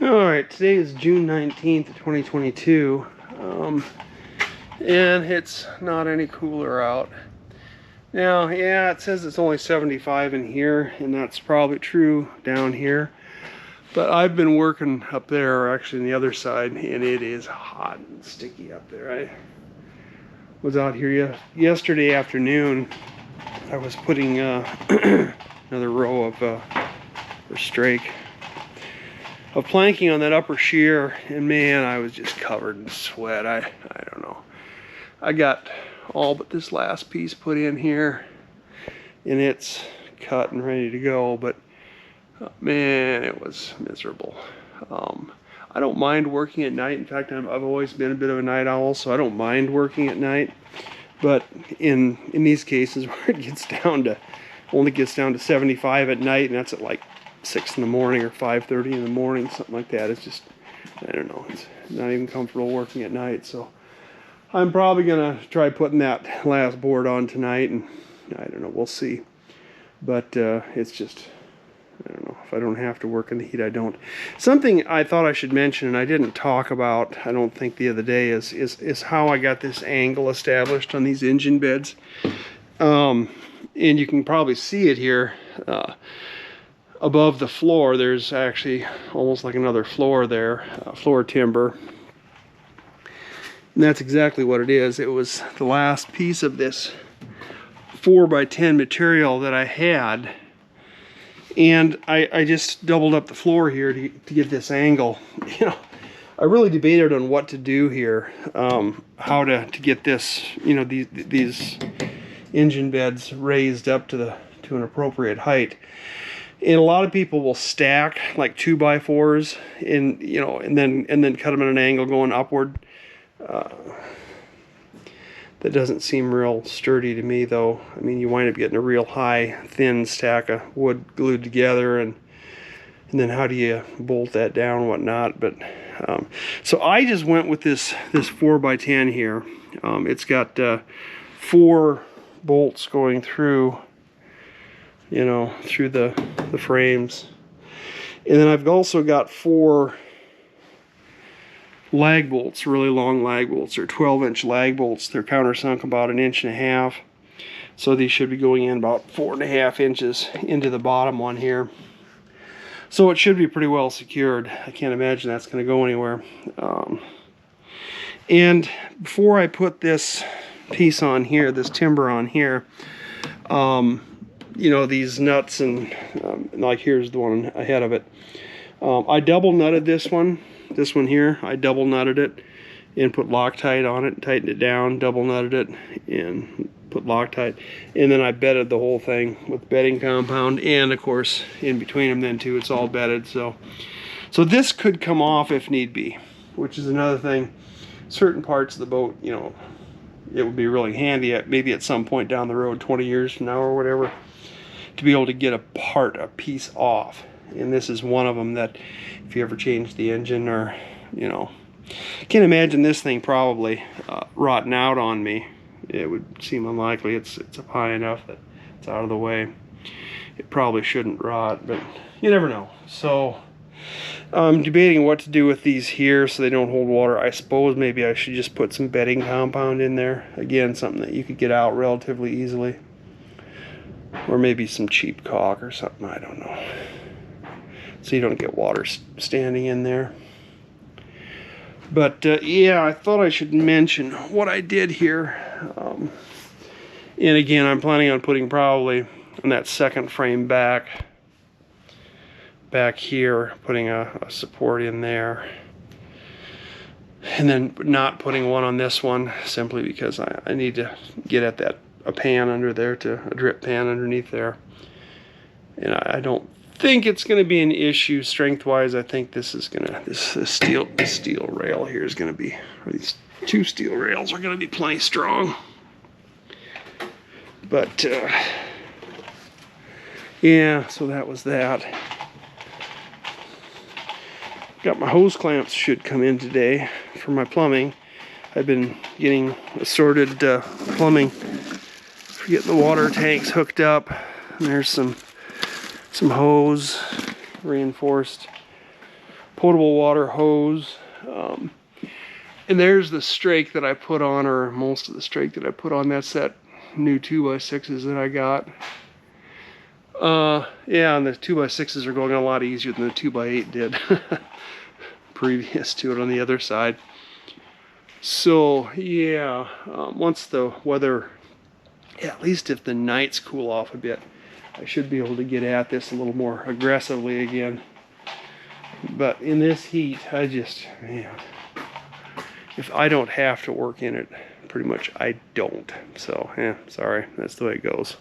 Alright, today is June 19th, 2022, and it's not any cooler out. Now, yeah, it says it's only 75 in here, and that's probably true down here. But I've been working up there, actually on the other side, and it is hot and sticky up there. I was out here yesterday afternoon. I was putting another row of or strake of planking on that upper shear, and man, I was just covered in sweat. I don't know. I got all but this last piece put in here, and it's cut and ready to go, but man, it was miserable. I don't mind working at night. In fact, I've always been a bit of a night owl, so I don't mind working at night. But in these cases where it gets down to, only gets down to 75 at night, and that's at like 6 in the morning or 5:30 in the morning, something like that. It's just, I don't know, it's not even comfortable working at night. So I'm probably gonna try putting that last board on tonight, and I don't know, we'll see. But it's just, I don't know, if I don't have to work in the heat, I don't. Something I thought I should mention, and I didn't talk about, I don't think, the other day, is how I got this angle established on these engine beds. And you can probably see it here. Above the floor, there's actually almost like another floor there, floor timber. And that's exactly what it is. It was the last piece of this 4x10 material that I had. And I just doubled up the floor here to get this angle. You know, I really debated on what to do here, how to get this, you know, these engine beds raised up to an appropriate height. And a lot of people will stack like 2x4s, and you know, and then cut them at an angle going upward. That doesn't seem real sturdy to me, though. I mean, you wind up getting a real high, thin stack of wood glued together, and then how do you bolt that down and whatnot? But so I just went with this 4x10 here. It's got 4 bolts going through, you know, through the frames. And then I've also got 4 lag bolts, really long lag bolts. They're 12-inch lag bolts. They're countersunk about 1.5 inches. So these should be going in about 4.5 inches into the bottom one here. So it should be pretty well secured. I can't imagine that's going to go anywhere. And before I put this piece on here, this timber on here, you know, these nuts, and like here's the one ahead of it. I double nutted this one here. I double nutted it and put Loctite on it, tightened it down, double nutted it and put Loctite, and then I bedded the whole thing with bedding compound, and of course in between them then too, it's all bedded. So this could come off if need be, which is another thing. Certain parts of the boat, you know, it would be really handy maybe at some point down the road, 20 years from now or whatever, to be able to get a piece off. And this is one of them that if you ever change the engine, or, you know, I can't imagine this thing probably rotting out on me. It would seem unlikely. It's up high enough that it's out of the way. It probably shouldn't rot, but you never know. So I'm debating what to do with these here so they don't hold water. I suppose maybe I should just put some bedding compound in there. Again, something that you could get out relatively easily. Or maybe some cheap caulk or something, I don't know. So you don't get water standing in there. But yeah, I thought I should mention what I did here. And again, I'm planning on putting probably on that second frame back here, putting a support in there. And then not putting one on this one, simply because I need to get at a pan under there, a drip pan underneath there. And I don't think it's going to be an issue strength-wise. I think this is going to, this steel rail here is going to be, or these 2 steel rails are going to be plenty strong. But yeah, so that was that. Got my hose clamps should come in today for my plumbing. I've been getting assorted plumbing for getting the water tanks hooked up. And there's some hose, reinforced potable water hose. And there's the strake that I put on, or most of the strake that I put on. That's that new 2x6s that I got. Yeah, and the 2x6s are going a lot easier than the 2x8 did previous to it on the other side. So yeah, once the weather, at least if the nights cool off a bit, I should be able to get at this a little more aggressively again. But in this heat, I just, man, if I don't have to work in it, pretty much I don't. So, yeah, sorry, that's the way it goes.